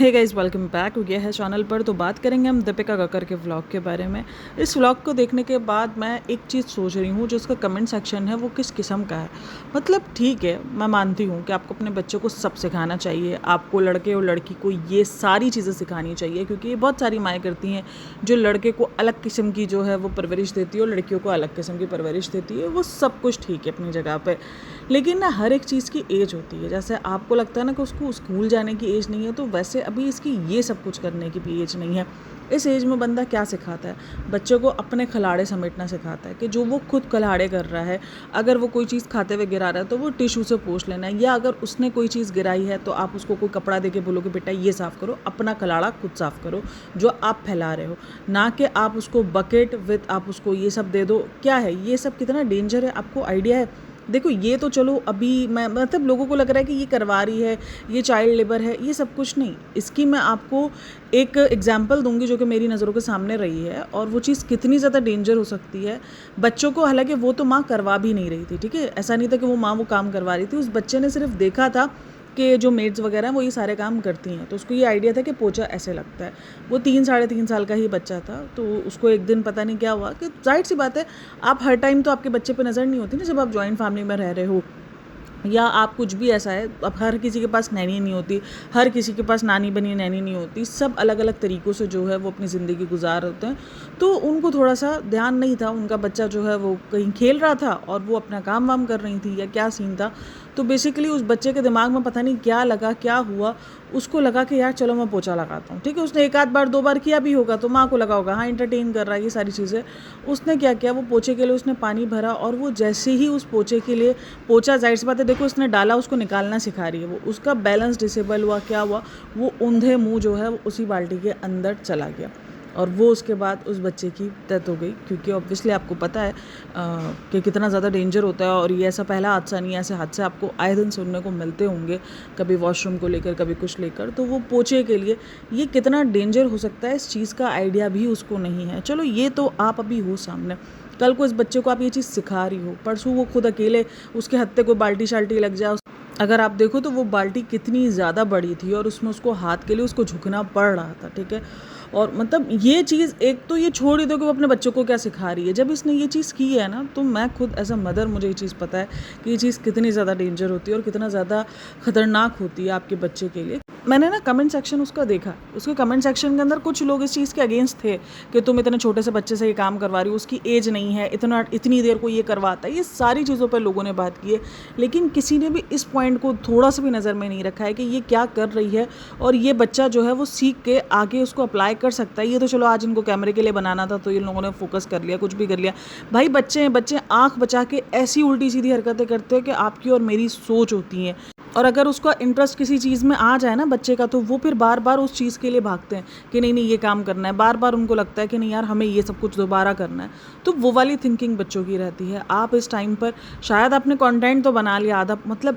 Hey guys, welcome back हो गया है चैनल पर। तो बात करेंगे हम दीपिका कक्कर के व्लॉग के बारे में। इस व्लॉग को देखने के बाद मैं एक चीज़ सोच रही हूँ, जो उसका कमेंट सेक्शन है वो किस किस्म का है। मतलब ठीक है, मैं मानती हूँ कि आपको अपने बच्चों को सब सिखाना चाहिए, आपको लड़के और लड़की को ये सारी चीज़ें सिखानी चाहिए, क्योंकि ये बहुत सारी माएँ करती हैं जो लड़के को अलग किस्म की जो है वो परवरिश देती है और लड़कियों को अलग किस्म की परवरिश देती है। वो सब कुछ ठीक है अपनी जगह पर, लेकिन ना हर एक चीज़ की एज होती है। जैसे आपको लगता है ना कि उसको स्कूल जाने की एज नहीं है, तो वैसे अभी इसकी ये सब कुछ करने की भी एज नहीं है। इस एज में बंदा क्या सिखाता है? बच्चों को अपने खिलाड़े समेटना सिखाता है कि जो वो खुद खिलाड़े कर रहा है, अगर वो कोई चीज़ खाते हुए गिरा रहा है तो वो टिश्यू से पोंछ लेना है, या अगर उसने कोई चीज़ गिराई है तो आप उसको कोई कपड़ा दे के बोलो कि बेटा ये साफ़ करो, अपना खिलाड़ा खुद साफ़ करो जो आप फैला रहे हो। ना कि आप उसको बकेट विथ आप उसको ये सब दे दो। क्या है ये सब, कितना डेंजर है, आपको आइडिया है? देखो, ये तो चलो अभी मैं मतलब लोगों को लग रहा है कि ये करवा रही है, ये चाइल्ड लेबर है, ये सब कुछ नहीं। इसकी मैं आपको एक एग्जांपल दूंगी जो कि मेरी नज़रों के सामने रही है, और वो चीज़ कितनी ज़्यादा डेंजर हो सकती है बच्चों को। हालांकि वो तो माँ करवा भी नहीं रही थी, ठीक है, ऐसा नहीं था कि वो माँ वो काम करवा रही थी। उस बच्चे ने सिर्फ देखा था कि जो मेड्स वगैरह हैं वो ये सारे काम करती हैं, तो उसको ये आइडिया था कि पोछा ऐसे लगता है। वो 3 साढ़े 3 साल का ही बच्चा था, तो उसको एक दिन पता नहीं क्या हुआ कि जाहिर सी बात है, आप हर टाइम तो आपके बच्चे पे नज़र नहीं होती ना, जब आप जॉइंट फैमिली में रह रहे हो, या आप कुछ भी ऐसा है। अब हर किसी के पास नैनी नहीं होती, हर किसी के पास नानी बनी नैनी नहीं होती, सब अलग अलग तरीक़ों से जो है वो अपनी ज़िंदगी गुजार होते हैं। तो उनको थोड़ा सा ध्यान नहीं था, उनका बच्चा जो है वो कहीं खेल रहा था और वो अपना काम वाम कर रही थी, या क्या सीन था। तो बेसिकली उस बच्चे के दिमाग में पता नहीं क्या लगा, क्या हुआ, उसको लगा कि यार चलो मैं पोछा लगाता हूँ। ठीक है, उसने एक आध बार 2 बार किया भी होगा तो माँ को लगा होगा हाँ इंटरटेन कर रहा है, ये सारी चीज़ें। उसने क्या किया, वो पोछे के लिए उसने पानी भरा, और वो जैसे ही उस पोछे के लिए पोछा, जाहिर सी बात है देखो, उसने डाला, उसको निकालना सिखा रही है, वो उसका बैलेंस डिसेबल हुआ, क्या हुआ, वो ऊंधे मुँह जो है वो उसी बाल्टी के अंदर चला गया, और वो उसके बाद उस बच्चे की डेथ हो गई। क्योंकि ऑब्वियसली आपको पता है कि कितना ज़्यादा डेंजर होता है, और ये ऐसा पहला हादसा नहीं है, ऐसे हादसे आपको आए दिन सुनने को मिलते होंगे, कभी वॉशरूम को लेकर, कभी कुछ लेकर। तो वो पोछे के लिए ये कितना डेंजर हो सकता है, इस चीज़ का आइडिया भी उसको नहीं है। चलो ये तो आप अभी हो सामने, कल को इस बच्चे को आप ये चीज़ सिखा रही हो, परसों वो खुद अकेले उसके हत्थे को बाल्टी शाल्टी लग जाए। अगर आप देखो तो वो बाल्टी कितनी ज़्यादा बड़ी थी, और उसमें उसको हाथ के लिए उसको झुकना पड़ रहा था, ठीक है। और मतलब ये चीज़, एक तो ये छोड़ ही दो कि वो अपने बच्चों को क्या सिखा रही है। जब इसने ये चीज़ की है ना, तो मैं खुद एज अ मदर, मुझे ये चीज़ पता है कि ये चीज़ कितनी ज़्यादा डेंजर होती है और कितना ज़्यादा ख़तरनाक होती है आपके बच्चे के लिए। मैंने ना कमेंट सेक्शन उसका देखा, उसके कमेंट सेक्शन के अंदर कुछ लोग इस चीज़ के अगेंस्ट थे कि तुम इतने छोटे से बच्चे से ये काम करवा रही हो, उसकी एज नहीं है, इतनी देर को ये करवाता है। ये सारी चीज़ों पर लोगों ने बात की है, लेकिन किसी ने भी इस पॉइंट को थोड़ा सा भी नज़र में नहीं रखा है कि ये क्या कर रही है, और ये बच्चा जो है वो सीख के आगे उसको अप्लाई कर सकता है। ये तो चलो आज इनको कैमरे के लिए बनाना था तो इन लोगों ने फोकस कर लिया, कुछ भी कर लिया। भाई बच्चे हैं, बच्चे आँख बचा के ऐसी उल्टी सीधी हरकतें करते हैं कि आपकी और मेरी सोच होती हैं। और अगर उसका इंटरेस्ट किसी चीज़ में आ जाए ना बच्चे का, तो वो फिर बार बार उस चीज़ के लिए भागते हैं कि नहीं नहीं ये काम करना है। बार बार उनको लगता है कि नहीं यार हमें ये सब कुछ दोबारा करना है। तो वो वाली थिंकिंग बच्चों की रहती है। आप इस टाइम पर शायद आपने कंटेंट तो बना लिया,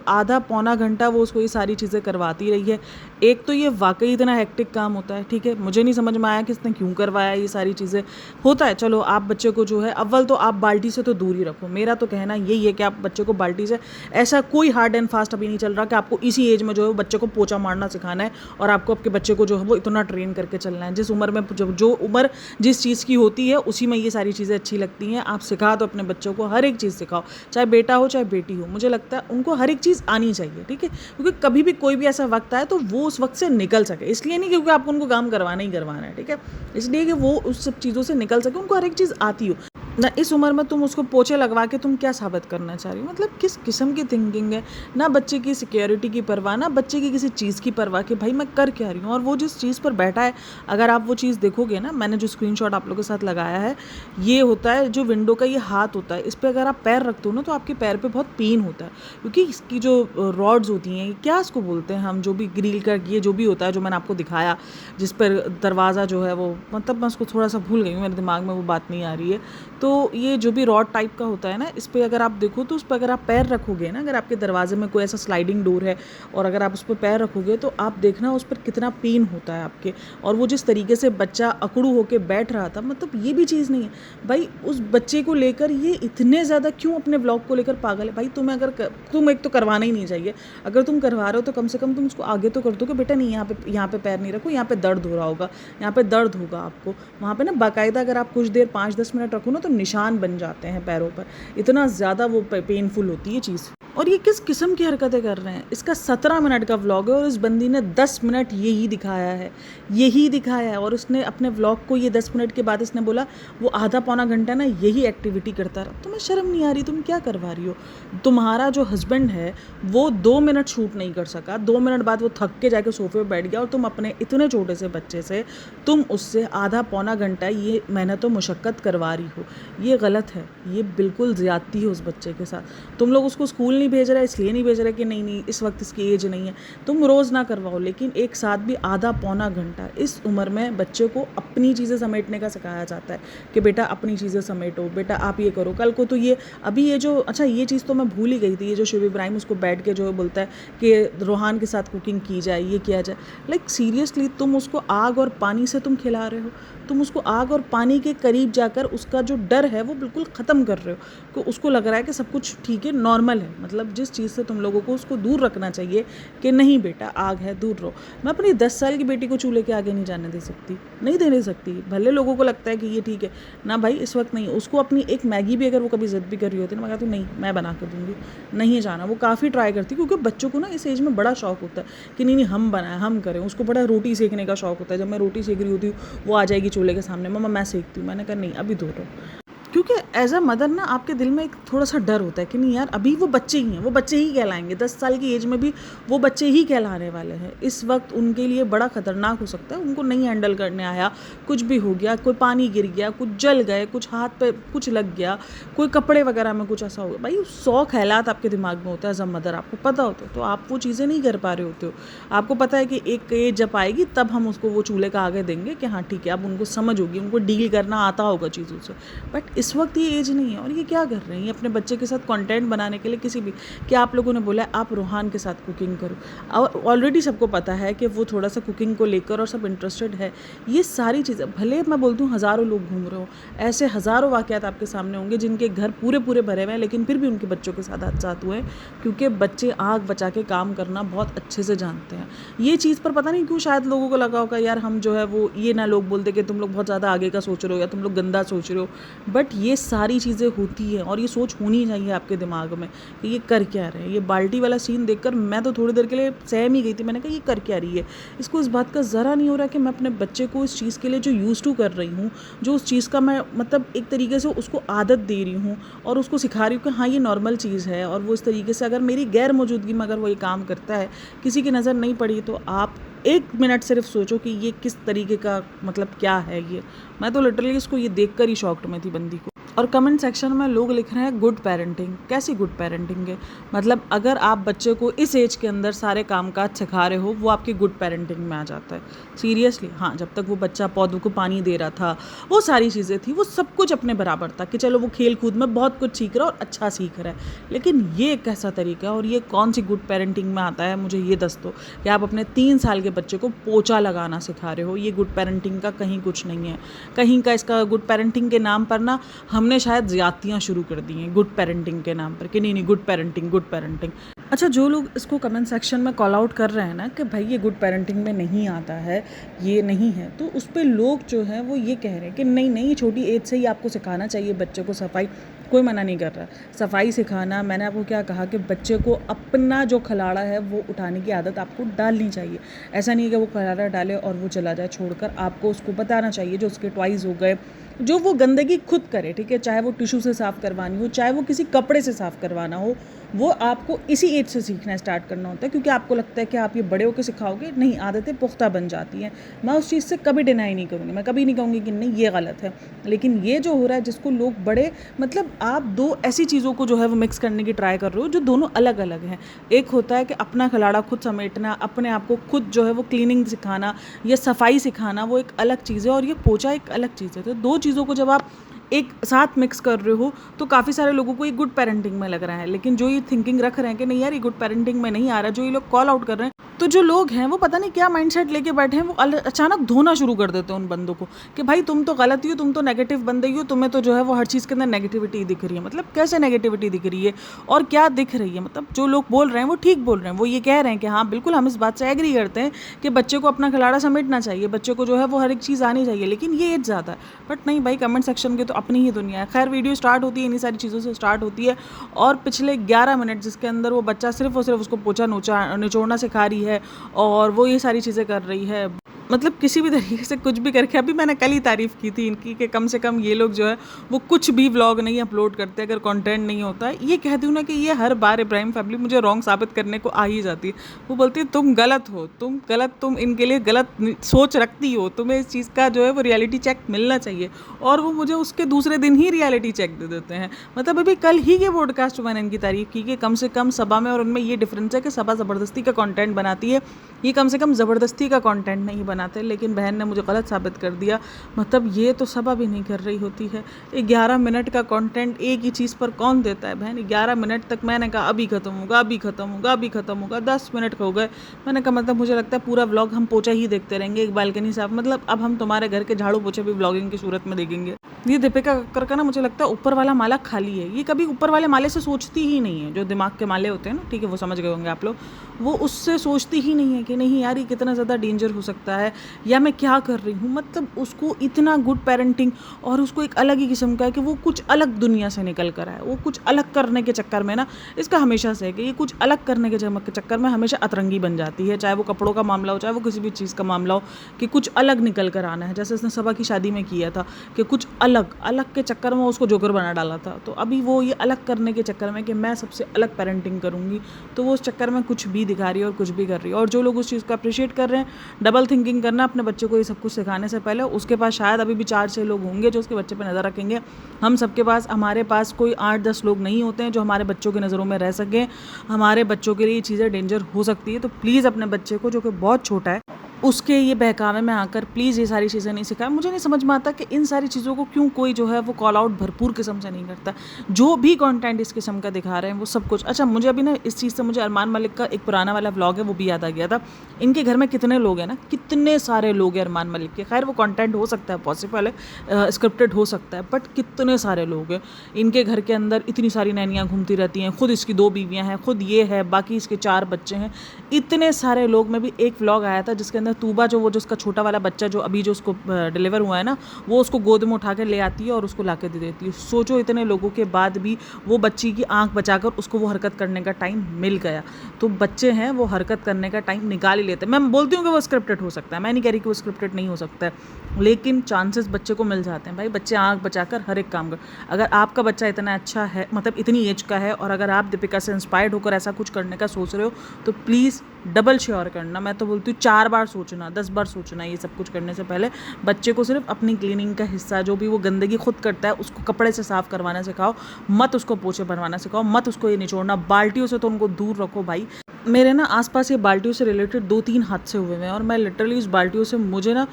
आधा पौना घंटा वो उसको ये सारी चीज़ें करवाती रही है। एक तो ये वाकई इतना हेक्टिक काम होता है, ठीक है। मुझे नहीं समझ में आया कि इसने क्यों करवाया ये सारी चीज़ें। होता है, चलो आप बच्चे को जो है, अव्वल तो आप बाल्टी से तो दूर ही रखो। मेरा तो कहना यही है कि आप बच्चे को बाल्टी से, ऐसा कोई हार्ड एंड फास्ट अभी नहीं चल रहा कि आपको इसी एज में जो है बच्चे को पोछा मारना सिखाना है, और आपको आपके बच्चे को जो है वो इतना ट्रेन करके चलना है। जिस उम्र में जो उम्र जिस चीज़ की होती है, उसी में ये सारी चीज़ें अच्छी लगती हैं। आप सिखा दो अपने बच्चों को, हर एक चीज़ सिखाओ, चाहे बेटा हो चाहे बेटी हो। मुझे लगता है उनको हर एक चीज़ आनी चाहिए, ठीक है, क्योंकि कभी भी कोई भी ऐसा वक्त आए तो वो उस वक्त से निकल सके। इसलिए नहीं क्योंकि आपको उनको काम करवाना ही करवाना है, ठीक है, इसलिए कि वो उस सब चीज़ों से निकल सके, उनको हर एक चीज़ आती हो ना। इस उम्र में तुम उसको पोछे लगवा के तुम क्या साबित करना चाह रही हो? मतलब किस किस्म की थिंकिंग है? ना बच्चे की सिक्योरिटी की परवाह, ना बच्चे की किसी चीज़ की परवाह कि भाई मैं कर क्या रही हूँ। और वो जिस चीज़ पर बैठा है, अगर आप वो चीज़ देखोगे ना, मैंने जो स्क्रीनशॉट आप लोगों के साथ लगाया है, ये होता है जो विंडो का ये हाथ होता है, इस पर अगर आप पैर रखते हो ना, तो आपके पैर पर बहुत पेन होता है, क्योंकि इसकी जो रॉड्स होती हैं, क्या इसको बोलते हैं हम, जो भी ग्रिल का ये जो भी होता है, जो मैंने आपको दिखाया, जिस पर दरवाज़ा जो है वो, मतलब मैं उसको थोड़ा सा भूल गई हूँ, मेरे दिमाग में वो बात नहीं आ रही है। तो ये जो भी रॉड टाइप का होता है ना, इस पे अगर आप देखो तो उस पे अगर आप पैर रखोगे ना, अगर आपके दरवाजे में कोई ऐसा स्लाइडिंग डोर है और अगर आप उस पे पैर रखोगे तो आप देखना उस पर कितना पेन होता है आपके। और वो जिस तरीके से बच्चा अकड़ू होके बैठ रहा था, मतलब ये भी चीज़ नहीं है भाई। उस बच्चे को लेकर ये इतने ज़्यादा क्यों अपने ब्लॉग को लेकर पागल है भाई? तुम्हें अगर तुम एक तो करवाना ही नहीं चाहिए, अगर तुम करवा रहे हो तो कम से कम तुम उसको आगे तो कर दो कि बेटा नहीं, यहाँ पे पैर नहीं रखो, यहाँ पे दर्द हो रहा होगा, यहाँ पे दर्द होगा आपको। वहाँ पे ना बाकायदा अगर आप कुछ देर 5-10 मिनट रखो ना तो निशान बन जाते हैं पैरों पर, इतना ज़्यादा वो पेनफुल होती है चीज़। और ये किस किस्म की हरकतें कर रहे हैं? इसका 17 मिनट का व्लॉग है और इस बंदी ने 10 मिनट यही दिखाया है, यही दिखाया है। और उसने अपने व्लॉग को ये 10 मिनट के बाद इसने बोला वो आधा पौना घंटा ना यही एक्टिविटी करता रहा। तुम्हें शर्म नहीं आ रही? तुम क्या करवा रही हो? तुम्हारा जो हस्बैंड है वो 2 मिनट शूट नहीं कर सका, 2 मिनट बाद वो थक के जाके सोफे पर बैठ गया और तुम अपने इतने छोटे से बच्चे से तुम उससे आधा पौना घंटा ये मेहनत व मुशक्क़त करवा रही हो। ये गलत है, ये बिल्कुल ज़्यादती है उस बच्चे के साथ। तुम लोग उसको स्कूल नहीं भेज रहे, इसलिए नहीं भेज रहे कि नहीं इस वक्त इसकी एज नहीं है, तुम रोज़ ना करवाओ, लेकिन एक साथ भी आधा पौना घंटा। इस उम्र में बच्चे को अपनी चीज़ें समेटने का सिखाया जाता है कि बेटा अपनी चीज़ें समेटो, बेटा आप ये करो, कल को तो ये अभी ये जो अच्छा ये चीज़ तो मैं भूल ही गई थी, ये जो शिव इब्राहिम उसको बैठ के जो बोलता है कि रोहान के साथ कुकिंग की जाए, ये किया जाए। लाइक सीरियसली तुम उसको आग और पानी से तुम खिला रहे हो, तुम उसको आग और पानी के करीब जाकर उसका जो डर है वो बिल्कुल ख़त्म कर रहे हो, कि उसको लग रहा है कि सब कुछ ठीक है, नॉर्मल है। मतलब जिस चीज़ से तुम लोगों को उसको दूर रखना चाहिए कि नहीं बेटा आग है, दूर रहो। मैं अपनी 10 साल की बेटी को चूल्हे के आगे नहीं जाने दे सकती, नहीं देने सकती। भले लोगों को लगता है कि ये ठीक है ना भाई, इस वक्त नहीं। उसको अपनी एक मैगी भी अगर वो कभी ज़िद भी कर रही होती है ना, मैं कहती हूँ नहीं मैं बना के दूँगी, नहीं जाना। वो काफ़ी ट्राई करती, क्योंकि बच्चों को ना इस एज में बड़ा शौक होता है कि नहीं नहीं हम बनाएं, हम करें। उसको बड़ा रोटी सेकने का शौक होता है। जब मैं रोटी सेक रही होती हूँ वो आ जाएगी चूल्हे के सामने, मम्मा मैं सेकती हूँ। मैंने कहा नहीं अभी दूर रहो। क्योंकि एज अ मदर ना आपके दिल में एक थोड़ा सा डर होता है कि नहीं यार अभी वो बच्चे ही हैं, वो बच्चे ही कहलाएंगे, 10 साल की एज में भी वो बच्चे ही कहलाने वाले हैं। इस वक्त उनके लिए बड़ा ख़तरनाक हो सकता है, उनको नहीं हैंडल करने आया, कुछ भी हो गया, कोई पानी गिर गया, कुछ जल गए, कुछ हाथ पे कुछ लग गया, कोई कपड़े वगैरह में कुछ ऐसा हो गया। भाई 100 ख्यालात आपके दिमाग में होता है एज अ मदर, आपको पता होता है, तो आप वो चीज़ें नहीं कर पा रहे होते हो। आपको पता है कि एक एज जब आएगी तब हम उसको वो चूल्हे का आगे देंगे कि हाँ ठीक है, अब उनको समझ होगी, उनको डील करना आता होगा चीज़ों से। बट इस वक्त ये एज नहीं है। और ये क्या कर रहे हैं? ये अपने बच्चे के साथ कंटेंट बनाने के लिए किसी भी, कि आप लोगों ने बोला आप रोहान के साथ कुकिंग करो, और ऑलरेडी सबको पता है कि वो थोड़ा सा कुकिंग को लेकर और सब इंटरेस्टेड है। ये सारी चीज़ें भले मैं बोलती हूँ हज़ारों लोग घूम रहे हो, ऐसे हज़ारों वाक़यात आपके सामने होंगे जिनके घर पूरे पूरे भरे हुए हैं, लेकिन फिर भी उनके बच्चों के साथ हादसात हुए हैं, क्योंकि बच्चे आग बचा के काम करना बहुत अच्छे से जानते हैं। ये चीज़ पर पता नहीं क्यों शायद लोगों को लगा होगा यार हम जो है वो ये ना लोग बोलते कि तुम लोग बहुत ज़्यादा आगे का सोच रहे हो या तुम लोग गंदा सोच रहे हो। बट ये सारी चीज़ें होती है और ये सोच होनी चाहिए आपके दिमाग में कि ये कर क्या रहे हैं। ये बाल्टी वाला सीन देखकर मैं तो थोड़ी देर के लिए सहम ही गई थी। मैंने कहा ये कर क्या रही है? इसको इस बात का ज़रा नहीं हो रहा कि मैं अपने बच्चे को इस चीज़ के लिए जो यूज़ टू कर रही हूँ, जो उस चीज़ का मैं मतलब एक तरीके से उसको आदत दे रही हूँ और उसको सिखा रही हूँ कि हाँ ये नॉर्मल चीज़ है, और वो इस तरीके से अगर मेरी गैर मौजूदगी में अगर वो ये काम करता है, किसी की नज़र नहीं पड़ी, तो आप 1 मिनट सिर्फ सोचो कि ये किस तरीके का मतलब क्या है ये। मैं तो लिटरली इसको ये देखकर ही शॉक्ड में थी बंदी को। और कमेंट सेक्शन में लोग लिख रहे हैं गुड पेरेंटिंग। कैसी गुड पेरेंटिंग है? मतलब अगर आप बच्चे को इस एज के अंदर सारे काम काज सिखा रहे हो, वो आपकी गुड पेरेंटिंग में आ जाता है। सीरियसली हाँ, जब तक वो बच्चा पौधों को पानी दे रहा था, वो सारी चीज़ें थी, वो सब कुछ अपने बराबर था कि चलो वो खेल कूद में बहुत कुछ सीख रहा है और अच्छा सीख रहा है। लेकिन ये एक ऐसा तरीका है और ये कौन सी गुड पेरेंटिंग में आता है? मुझे ये दस दो कि आप अपने 3 साल के बच्चे को पोछा लगाना सिखा रहे हो। ये गुड पेरेंटिंग का कहीं कुछ नहीं है। कहीं का इसका गुड पेरेंटिंग के नाम पर ना हमने शायद ज़्यादतियाँ शुरू कर दी हैं गुड पेरेंटिंग के नाम पर कि नहीं गुड पेरेंटिंग गुड पेरेंटिंग। अच्छा, जो लोग इसको कमेंट सेक्शन में कॉल आउट कर रहे हैं ना कि भाई ये गुड पेरेंटिंग में नहीं आता है, ये नहीं है, तो उस पर लोग जो हैं वो ये कह रहे हैं कि नहीं नहीं, छोटी एज से ही आपको सिखाना चाहिए बच्चे को सफाई। कोई मना नहीं कर रहा सफाई सिखाना। मैंने आपको क्या कहा कि बच्चे को अपना जो खिलाड़ा है वो उठाने की आदत आपको डालनी चाहिए। ऐसा नहीं है कि वो खिलाड़ा डाले और वो चला जाए छोड़कर। आपको उसको बताना चाहिए जो उसके टॉयज़ हो गए, जो वो गंदगी खुद करे, ठीक है, चाहे वो टिश्यू से साफ़ करवानी हो, चाहे वो किसी कपड़े से साफ़ करवाना हो, वो आपको इसी एज से सीखना स्टार्ट करना होता है। क्योंकि आपको लगता है कि आप ये बड़े होकर सिखाओगे, नहीं, आदतें पुख्ता बन जाती हैं। मैं उस चीज़ से कभी डिनाई नहीं करूँगी, मैं कभी नहीं कहूँगी कि नहीं ये गलत है। लेकिन ये जो हो रहा है जिसको लोग बड़े मतलब आप दो ऐसी चीज़ों को जो है वो मिक्स करने की ट्राई कर रहे हो जो दोनों अलग अलग हैं। एक होता है कि अपना खिलाड़ा खुद समेटना, अपने आप को खुद जो है वो क्लीनिंग सिखाना या सफाई सिखाना, वो एक अलग चीज़ है, और ये पोछा एक अलग चीज़ है। तो दो चीज़ों को जब आप एक साथ मिक्स कर रहे हो, तो काफ़ी सारे लोगों को ये गुड पेरेंटिंग में लग रहा है। लेकिन जो ये थिंकिंग रख रहे हैं कि नहीं यार ये गुड पेरेंटिंग में नहीं आ रहा, जो ये लोग कॉल आउट कर रहे हैं, तो जो लोग हैं वो पता नहीं क्या माइंडसेट लेके बैठे हैं, वो अचानक धोना शुरू कर देते हैं उन बंदों को कि भाई तुम तो गलत ही हो, तुम तो नेगेटिव बंदे ही हो, तुम्हें तो जो है वो हर चीज़ के अंदर नेगेटिविटी दिख रही है। मतलब कैसे नेगेटिविटी दिख रही है और क्या दिख रही है? मतलब जो लोग बोल रहे हैं वो ठीक बोल रहे हैं, वो ये कह रहे हैं कि हाँ बिल्कुल हम इस बात से एग्री करते हैं कि बच्चे को अपना खिलाड़ा समेटना चाहिए, बच्चे को जो है वो हर एक चीज़ आनी चाहिए, लेकिन ये एज ज़्यादा है। बट नहीं भाई, कमेंट सेक्शन की तो अपनी ही दुनिया है। खैर वीडियो स्टार्ट होती है इन्हीं सारी चीज़ों से स्टार्ट होती है, और पिछले 11 मिनट जिसके अंदर वो बच्चा सिर्फ और सिर्फ उसको पोछा निचोड़ना सिखा रही है और वो ये सारी चीज़ें कर रही है। मतलब किसी भी तरीके से कुछ भी करके, अभी मैंने कल ही तारीफ़ की थी इनकी कि कम से कम ये लोग जो है वो कुछ भी व्लॉग नहीं अपलोड करते अगर कंटेंट नहीं होता है। ये कहती हूँ ना कि ये हर बार इब्राहिम फैमिली मुझे रॉन्ग साबित करने को आ ही जाती है। वो बोलती है तुम गलत हो, तुम गलत, तुम इनके लिए गलत सोच रखती हो, तुम्हें इस चीज़ का जो है वो रियलिटी चेक मिलना चाहिए, और वो मुझे उसके दूसरे दिन ही रियलिटी चेक दे देते हैं। मतलब अभी कल ही के पॉडकास्ट में मैंने इनकी तारीफ़ की कि कम से कम सबा में और उनमें ये डिफरेंस है कि सबा ज़बरदस्ती का कंटेंट बनाती है, ये कम से कम ज़बरदस्ती का कंटेंट नहीं बनाते। लेकिन बहन ने मुझे गलत साबित कर दिया। मतलब ये तो सबा भी नहीं कर रही होती है। 11 मिनट का कंटेंट एक ही चीज़ पर कौन देता है बहन? 11 मिनट तक मैंने कहा अभी ख़त्म होगा, अभी ख़त्म होगा, अभी ख़त्म होगा, 10 मिनट हो गए। मैंने कहा मतलब मुझे लगता है पूरा व्लॉग हम पोछा ही देखते रहेंगे, एक बालकनी से। मतलब अब हम तुम्हारे घर के झाड़ू पोछे भी व्लॉगिंग की सूरत में देखेंगे। ये दीपिका कक्कर का ना मुझे लगता है ऊपर वाला माला खाली है। ये कभी ऊपर वाले माले से सोचती ही नहीं है। जो दिमाग के माले होते हैं ना, ठीक है, वो समझ गए होंगे आप लोग, वो उससे सोचती ही नहीं है कि नहीं यार ये कितना ज़्यादा डेंजर हो सकता है या मैं क्या कर रही हूँ। मतलब उसको इतना गुड पेरेंटिंग और उसको एक अलग ही किस्म का है कि वो कुछ अलग दुनिया से निकल कर आए। वो कुछ अलग करने के चक्कर में ना, इसका हमेशा से है कि ये कुछ अलग करने के चक्कर में हमेशा अतरंगी बन जाती है, चाहे वो कपड़ों का मामला हो, चाहे वो किसी भी चीज़ का मामला हो, कि कुछ अलग निकल कर आना है। जैसे उसने सबा की शादी में किया था कि कुछ अलग अलग के चक्कर में उसको जोकर बना डाला था। तो अभी वो ये अलग करने के चक्कर में कि मैं सबसे अलग पेरेंटिंग करूँगी, तो वो उस चक्कर में कुछ भी दिखा रही है और कुछ भी कर रही है। और जो लोग उस चीज़ को अप्रिशिएट कर रहे हैं, डबल थिंकिंग करना अपने बच्चे को ये सब कुछ सिखाने से पहले, उसके पास शायद अभी भी 4-6 लोग होंगे जो उसके बच्चे पे नज़र रखेंगे। हम सबके पास, हमारे पास कोई 8-10 लोग नहीं होते हैं जो हमारे बच्चों की नज़रों में रह सकें। हमारे बच्चों के लिए ये चीज़ें डेंजर हो सकती है। तो प्लीज़ अपने बच्चे को, जो कि बहुत छोटा है, उसके ये बहकावे में आकर प्लीज़ ये सारी चीज़ें नहीं सिखाएं। मुझे नहीं समझ में आता कि इन सारी चीज़ों को क्यों कोई जो है वो कॉल आउट भरपूर किस्म से नहीं करता। जो भी कंटेंट इस किस्म का दिखा रहे हैं वो सब कुछ। अच्छा, मुझे अभी ना इस चीज़ से मुझे अरमान मलिक का एक पुराना वाला व्लॉग है वो भी याद आ गया था। इनके घर में कितने लोग हैं ना, कितने सारे लोग हैं अरमान मलिक के। खैर वो कंटेंट हो सकता है, पॉसिबल है, स्क्रिप्टेड हो सकता है, बट कितने सारे लोग हैं इनके घर के अंदर। इतनी सारी नैनियाँ घूमती रहती हैं, खुद इसकी 2 बीवियाँ हैं, खुद ये है, बाकी इसके 4 बच्चे हैं। इतने सारे लोग में भी एक व्लॉग आया था जिसके अंदर तूबा जो उसका छोटा वाला बच्चा जो अभी जो उसको डिलीवर हुआ है ना, वो उसको गोद में उठा कर ले आती है और उसको ला के दे देती है। सोचो इतने लोगों के बाद भी वो बच्ची की आंख बचाकर उसको वो हरकत करने का टाइम मिल गया। तो बच्चे हैं, वो हरकत करने का टाइम निकाल ही लेते हैं। मैं बोलती हूँ कि वो स्क्रिप्टेड हो सकता है, मैं नहीं कह रही कि वो स्क्रिप्टेड नहीं हो सकता है, लेकिन चांसेस बच्चे को मिल जाते हैं। भाई बच्चे आंख बचाकर हर एक काम कर। अगर आपका बच्चा इतना अच्छा है, मतलब इतनी एज का है, और अगर आप दीपिका से इंस्पायर्ड होकर ऐसा कुछ करने का सोच रहे हो, तो प्लीज़ डबल श्योर करना। मैं तो बोलती हूँ 4 बार सोचना, 10 बार सोचना ये सब कुछ करने से पहले। बच्चे को सिर्फ अपनी क्लीनिंग का हिस्सा, जो भी वो गंदगी खुद करता है, उसको कपड़े से साफ़ करवाना सिखाओ, मत उसको पोछे बनवाना सिखाओ, मत उसको ये निचोड़ना। बाल्टियों से तो उनको दूर रखो भाई। मेरे ना आसपास ये बाल्टियों से रिलेटेड 2-3 हादसे हुए हैं और मैं लिटरली उस बाल्टियों से, मुझे ना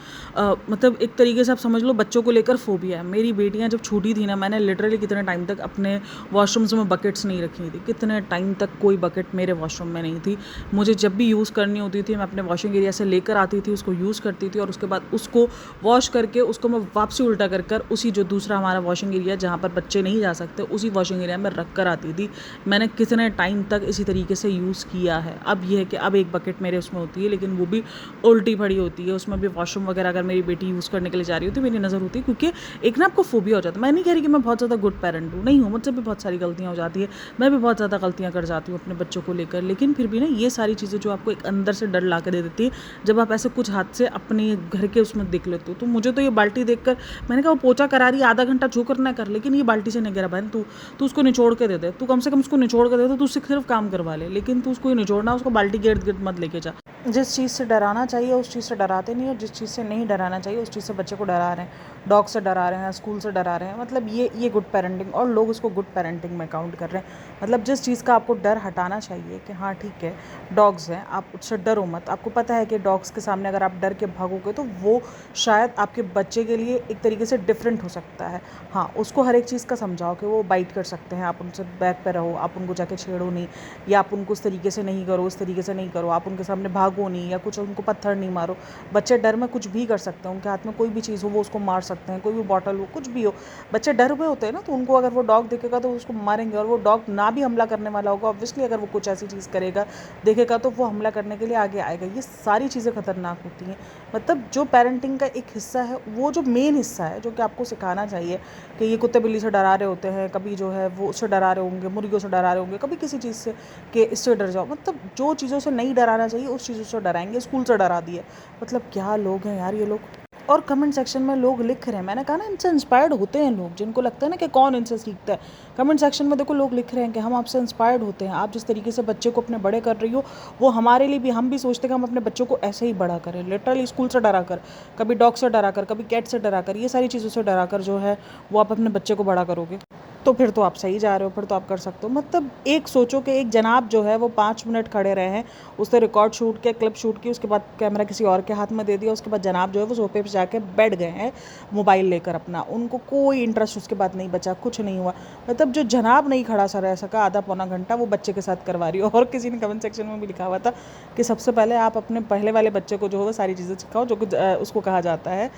मतलब एक तरीके से आप समझ लो बच्चों को लेकर फोबिया है। मेरी बेटियां जब छोटी थी ना, मैंने लिटरली कितने टाइम तक अपने वॉशरूम्स में बकेट्स नहीं रखी थी। कितने टाइम तक कोई बकेट मेरे वॉशरूम में नहीं थी। मुझे जब भी यूज़ करनी होती थी, मैं अपने वॉशिंग एरिया से लेकर आती थी, उसको यूज़ करती थी, और उसके बाद उसको वॉश करके उसको मैं वापसी उल्टा कर उसी जो दूसरा हमारा वॉशिंग एरिया जहाँ पर बच्चे नहीं जा सकते, उसी वॉशिंग एरिया में रख कर आती थी। मैंने कितने टाइम तक इसी तरीके से यूज़ किया है। अब ये है कि अब एक बकेट मेरे उसमें होती है, लेकिन वो भी उल्टी पड़ी होती है। उसमें भी वॉशरूम वगैरह अगर मेरी बेटी यूज़ करने के लिए जा रही होती है, मेरी नज़र होती है, क्योंकि एक ना आपको फोबिया हो जाता है। मैं नहीं कह रही कि मैं बहुत ज़्यादा गुड पेरेंट हूँ, नहीं हूँ, मुझसे भी बहुत सारी गलतियाँ हो जाती है, मैं भी बहुत ज़्यादा गलतियाँ कर जाती हूँ अपने बच्चों को लेकर। लेकिन फिर भी ना ये सारी चीज़ें जो आपको एक अंदर से डर ला के दे देती है, जब आप ऐसे कुछ हाथ से अपने घर के उसमें देख लेते हो। तो मुझे तो ये बाल्टी देखकर मैंने कहा वो पोछा करा रही है, आधा घंटा जो करना कर, लेकिन ये बाल्टी से नहीं गिरा। बहन तू उसको निचोड़ के दे दे, तू कम से कम उसको निचोड़ के दे दे, तू उससे सिर्फ काम करवा ले, लेकिन तू उसको निचोड़ जोड़ना, उसको बाल्टी के इर्द गिर्द मत लेके जा। जिस चीज़ से डराना चाहिए उस चीज़ से डराते नहीं, और जिस चीज़ से नहीं डराना चाहिए उस चीज़ से बच्चे को डरा रहे हैं। डॉग से डरा रहे हैं, स्कूल से डरा रहे हैं, मतलब ये गुड पेरेंटिंग, और लोग इसको गुड पेरेंटिंग में काउंट कर रहे हैं। मतलब जिस चीज़ का आपको डर हटाना चाहिए कि हाँ ठीक है डॉग्स हैं, आप उससे डरो मत। आपको पता है कि डॉग्स के सामने अगर आप डर के भागोगे तो वो शायद आपके बच्चे के लिए एक तरीके से डिफरेंट हो सकता है। हाँ, उसको हर एक चीज़ का समझाओ कि वो बाइट कर सकते हैं, आप उनसे बैक पे रहो, आप उनको जाके छेड़ो नहीं, या आप उनको उस तरीके से नहीं करो, उस तरीके से नहीं करो, आप उनके सामने भागो नहीं, या कुछ उनको पत्थर नहीं मारो। बच्चे डर में कुछ भी कर सकते हैं, उनके हाथ में कोई भी चीज़ हो वो उसको मार सकते हैं, कोई भी बॉटल हो, कुछ भी हो। बच्चे डर में होते हैं ना, तो उनको अगर वो डॉग देखेगा तो उसको मारेंगे, और वो डॉग ना भी हमला करने वाला होगा ऑब्वियसली, अगर वो कुछ ऐसी चीज़ करेगा देखेगा तो वो हमला करने के लिए आगे आएगा। ये सारी चीज़ें खतरनाक होती हैं। मतलब जो पेरेंटिंग का एक हिस्सा है, वो जो मेन हिस्सा है जो कि आपको सिखाना चाहिए कि ये कुत्ते बिल्ली से डरा रहे होते हैं, कभी जो है वो उससे डरा रहे होंगे, मुर्गियों से डरा रहे होंगे, कभी किसी चीज़ से कि इससे डर जाओ। मतलब जो चीज़ों से नहीं डराना चाहिए उस चीज़ों से डराएंगे। स्कूल से डरा दिए, मतलब क्या लोग हैं यार ये लोग। और कमेंट सेक्शन में लोग लिख रहे हैं, मैंने कहा ना इनसे इंस्पायर्ड होते हैं लोग, जिनको लगता है ना कि कौन इनसे सीखता है। कमेंट सेक्शन में देखो लोग लिख रहे हैं कि हम आपसे इंस्पायर्ड होते हैं, आप जिस तरीके से बच्चे को अपने बड़े कर रही हो वो हमारे लिए भी, हम भी सोचते हैं कि हम अपने बच्चों को ऐसे ही बड़ा करें। लिटरली स्कूल से डरा कर, कभी डॉग से डरा कर, कभी कैट से डरा कर, ये सारी चीज़ों से डरा कर जो है वो आप अपने बच्चे को बड़ा करोगे तो फिर तो आप सही जा रहे हो, फिर तो आप कर सकते हो। मतलब एक सोचो कि एक जनाब जो है वो 5 मिनट खड़े रहे हैं, उसने रिकॉर्ड शूट किया, क्लिप शूट की, उसके बाद कैमरा किसी और के हाथ में दे दिया, उसके बाद जनाब जो है वो सोफे पे जाके बैठ गए हैं मोबाइल लेकर अपना, उनको कोई इंटरेस्ट उसके बाद नहीं बचा, कुछ नहीं हुआ। मतलब जो जनाब नहीं खड़ा सा रह सका आधा पौना घंटा, वो बच्चे के साथ करवा रही हो। और किसी ने कमेंट सेक्शन में भी लिखा हुआ था कि सबसे पहले आप अपने पहले वाले बच्चे को जो है वो सारी चीज़ें सिखाओ जो कुछ उसको कहा जाता है,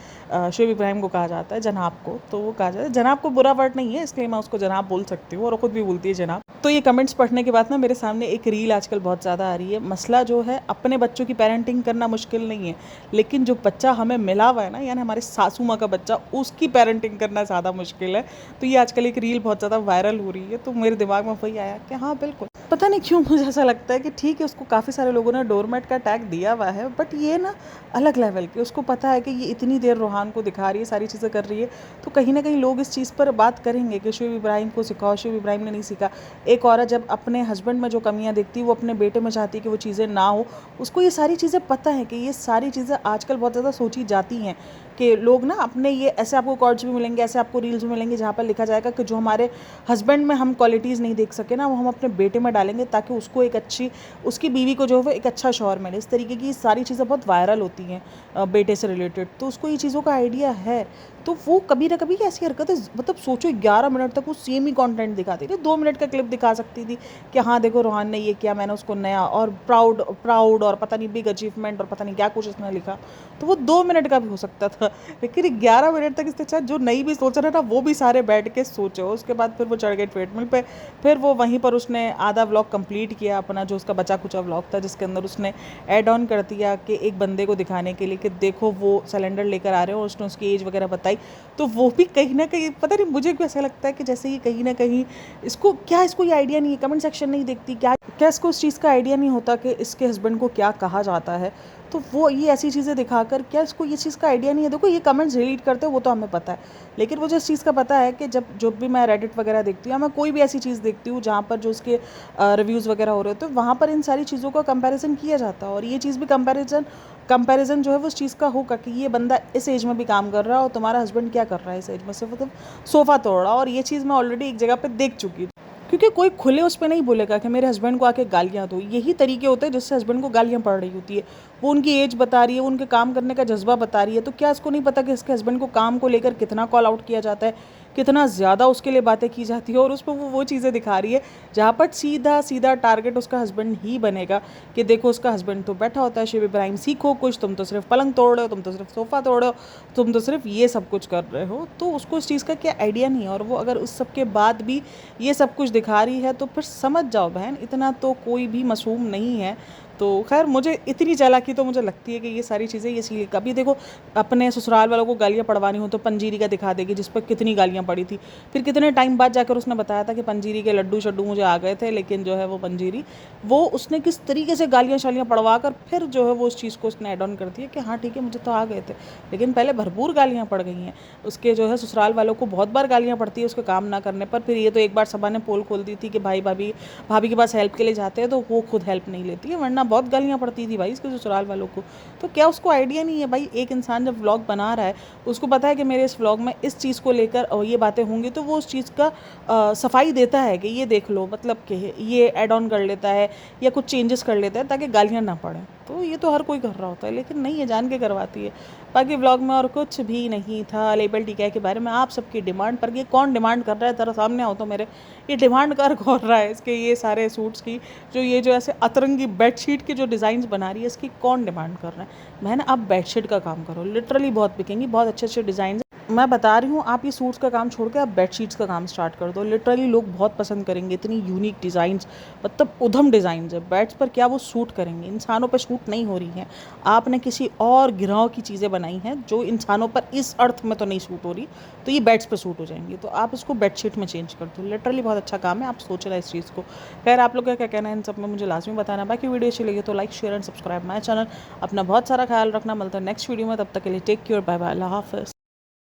शुएब इब्राहिम को कहा जाता है, जनाब को। तो वो कहा जाता है, जनाब को बुरा वर्ड नहीं है इसलिए मैं उसको जनाब बोल सकती हूँ, और ख़ुद भी बोलती है जनाब। तो ये कमेंट्स पढ़ने के बाद ना मेरे सामने एक रील आजकल बहुत ज़्यादा आ रही है। मसला जो है, अपने बच्चों की पेरेंटिंग करना मुश्किल नहीं है, लेकिन जो बच्चा हमें मिला हुआ है ना, यानी हमारे सासू माँ का बच्चा, उसकी पेरेंटिंग करना ज़्यादा मुश्किल है। तो ये आजकल एक रील बहुत ज़्यादा वायरल हो रही है, तो मेरे दिमाग में वही आया कि हाँ बिल्कुल, पता नहीं क्यों मुझे ऐसा लगता है कि ठीक है उसको काफ़ी सारे लोगों ने डोरमेट का टैग दिया हुआ है, बट ये ना अलग लेवल की, उसको पता है कि ये इतनी देर रूहान को दिखा रही है, सारी चीज़ें कर रही है, तो कहीं ना कहीं लोग इस चीज़ पर बात करेंगे कि शुएब इब्राहिम को सिखाओ, शुएब इब्राहिम ने नहीं सीखा। एक औरत जब अपने हस्बैंड में जो कमियां देखती है वो अपने बेटे में चाहती है कि वो चीज़ें ना हो। उसको ये सारी चीज़ें पता है कि ये सारी चीज़ें आजकल बहुत ज़्यादा सोची जाती हैं कि लोग ना अपने ये ऐसे, आपको कॉर्ड्स भी मिलेंगे, ऐसे आपको रील्स भी मिलेंगे जहाँ पर लिखा जाएगा कि जो हमारे हस्बैंड में हम क्वालिटीज़ नहीं देख सके ना, वो हम अपने बेटे में डालेंगे ताकि उसको एक अच्छी, उसकी बीवी को जो है वो एक अच्छा शौहर मिले। इस तरीके की सारी चीज़ें बहुत वायरल होती हैं बेटे से रिलेटेड, तो उसको ये चीज़ों का आइडिया है। तो वो कभी ना कभी ऐसी हरकतें, मतलब सोचो 11 मिनट तक वो सेम ही कंटेंट दिखाती थी। 2 मिनट का क्लिप दिखा सकती थी कि हाँ देखो रोहान ने ये किया, मैंने उसको नया और प्राउड प्राउड और पता नहीं बिग अचीवमेंट और पता नहीं क्या कुछ उसने लिखा, तो वो 2 मिनट का भी हो सकता था। लेकिन 11 मिनट तक, इससे अच्छा जो नहीं भी सोच रहा था वो भी सारे बैठ के सोचो। उसके बाद फिर वो चढ़ गए ट्रेडमिल पे, फिर वो वहीं पर उसने आधा व्लॉग कंप्लीट किया अपना, जो उसका बचा कुचा व्लॉग था, जिसके अंदर उसने ऐड ऑन कर दिया कि एक बंदे को दिखाने के लिए कि देखो वो सिलेंडर लेकर आ रहे हो, उसने उसकी एज वगैरह बताई। तो वो भी कहीं ना कहीं, पता नहीं मुझे भी ऐसा लगता है कि जैसे ये कहीं ना कहीं इसको ये आइडिया नहीं है, कमेंट सेक्शन नहीं देखती क्या इसको उस चीज़ का आइडिया नहीं होता कि इसके हस्बैंड को क्या कहा जाता है। तो वो ये ऐसी चीज़ें दिखाकर, क्या इसको ये चीज़ का आइडिया नहीं है। देखो ये कमेंट्स डिलीट करते हो वो तो हमें पता है, लेकिन मुझे इस चीज़ का पता है कि जब भी मैं रेडिट वगैरह देखती हूँ या मैं कोई भी ऐसी चीज़ देखती हूँ जहाँ पर जो उसके रिव्यूज़ वगैरह हो रहे होते हैं, वहाँ पर इन सारी चीज़ों का कंपैरिजन किया जाता है। और ये चीज़ भी कंपैरिजन जो है वो उस चीज़ का होगा कि ये बंदा इस एज में भी काम कर रहा है और तुम्हारा हस्बैंड क्या कर रहा है इस एज में, सिर्फ मतलब सोफ़ा तोड़ रहा। और ये चीज़ मैं ऑलरेडी एक जगह पे देख चुकी हूँ, क्योंकि कोई खुले उस पर नहीं बोलेगा कि मेरे हस्बैंड को आके गालियाँ दो। यही तरीके होते हैं जिससे हस्बैंड को गालियाँ पड़ रही होती है। वो उनकी एज बता रही है, वो उनके काम करने का जज्बा बता रही है, तो क्या इसको नहीं पता कि इसके हस्बैंड को काम को लेकर कितना कॉल आउट किया जाता है, कितना ज़्यादा उसके लिए बातें की जाती है। और उस पर वो चीज़ें दिखा रही है जहाँ पर सीधा सीधा टारगेट उसका हस्बैंड ही बनेगा कि देखो उसका हस्बैंड तो बैठा होता है, शुएब इब्राहिम सीखो कुछ, तुम तो सिर्फ पलंग तोड़ रहे हो, तुम तो सिर्फ सोफ़ा तोड़ रहे हो, तुम तो सिर्फ ये सब कुछ कर रहे हो। तो उसको इस चीज़ का क्या आइडिया नहीं है। और वो अगर उस सब के बाद भी ये सब कुछ दिखा रही है तो फिर समझ जाओ बहन, इतना तो कोई भी मासूम नहीं है। तो खैर मुझे इतनी चालाकी तो मुझे लगती है कि ये सारी चीज़ें ये इसीलिए, कभी देखो अपने ससुराल वालों को गालियाँ पड़वानी हो तो पंजीरी का दिखा देगी जिस पर कितनी गालियाँ पड़ी थी। फिर कितने टाइम बाद जाकर उसने बताया था कि पंजीरी के लड्डू शड्डू मुझे आ गए थे, लेकिन जो है वो पंजीरी, वो उसने किस तरीके से गालियाँ शालियाँ पड़वा कर फिर जो है वो उस चीज़ को उसने ऐड ऑन कर दिया कि हाँ ठीक है मुझे तो आ गए थे, लेकिन पहले भरपूर गालियाँ पड़ गई हैं। उसके जो है ससुराल वालों को बहुत बार गालियाँ पड़ती है उसके काम ना करने पर। फिर ये तो एक बार सभा ने पोल खोल दी थी कि भाई भाभी भाभी के पास हेल्प के लिए जाते हैं तो वो खुद हेल्प नहीं लेती है, वरना बहुत गालियाँ पड़ती थी भाई इसके ससुराल वालों को। तो क्या उसको आइडिया नहीं है भाई, एक इंसान जब व्लॉग बना रहा है उसको पता है कि मेरे इस व्लॉग में इस चीज़ को लेकर ये बातें होंगी, तो वो उस चीज़ का सफाई देता है कि ये देख लो, मतलब कि ये ऐड ऑन कर लेता है या कुछ चेंजेस कर लेता है ताकि गालियाँ ना पड़ें। तो ये तो हर कोई कर रहा होता है, लेकिन नहीं, ये जान के करवाती है। बाकी व्लॉग में और कुछ भी नहीं था लेबल टीका के बारे में, आप सबकी डिमांड पर। ये कौन डिमांड कर रहा है, ज़रा सामने आओ तो मेरे, ये डिमांड कर कौन रहा है इसके ये सारे सूट्स की, जो ये जो ऐसे अतरंगी बेडशीट की जो डिज़ाइंस बना रही है इसकी कौन डिमांड कर रहा है। बहन आप बेडशीट का काम करो, लिटरली बहुत बिकेंगी, बहुत अच्छे अच्छे डिज़ाइन। मैं बता रही हूँ, आप ये सूट्स का काम छोड़ के आप बेडशीट्स का काम स्टार्ट कर दो, लिटरली लोग बहुत पसंद करेंगे। इतनी यूनिक डिज़ाइंस, मतलब उधम डिज़ाइंस है बेड्स पर, क्या वो सूट करेंगे, इंसानों पर सूट नहीं हो रही हैं। आपने किसी और गिरोह की चीज़ें बनाई हैं जो इंसानों पर इस अर्थ में तो नहीं सूट हो रही, तो ये बेड्स पर सूट हो जाएंगी। तो आप इसको बेडशीट में चेंज कर दो, लिटरली बहुत अच्छा काम है, आप सोच रहे हैं इस चीज़ को। खैर आप लोग का क्या कहना है इन सब में मुझे लाजमी बताना। बाकी वीडियो अच्छी लगी तो like share and subscribe my channel. अपना बहुत सारा ख्याल रखना, मिलता है नेक्स्ट वीडियो में, तब तक के लिए टेक केयर, बाय बाय, अल्लाह हाफ़िज़।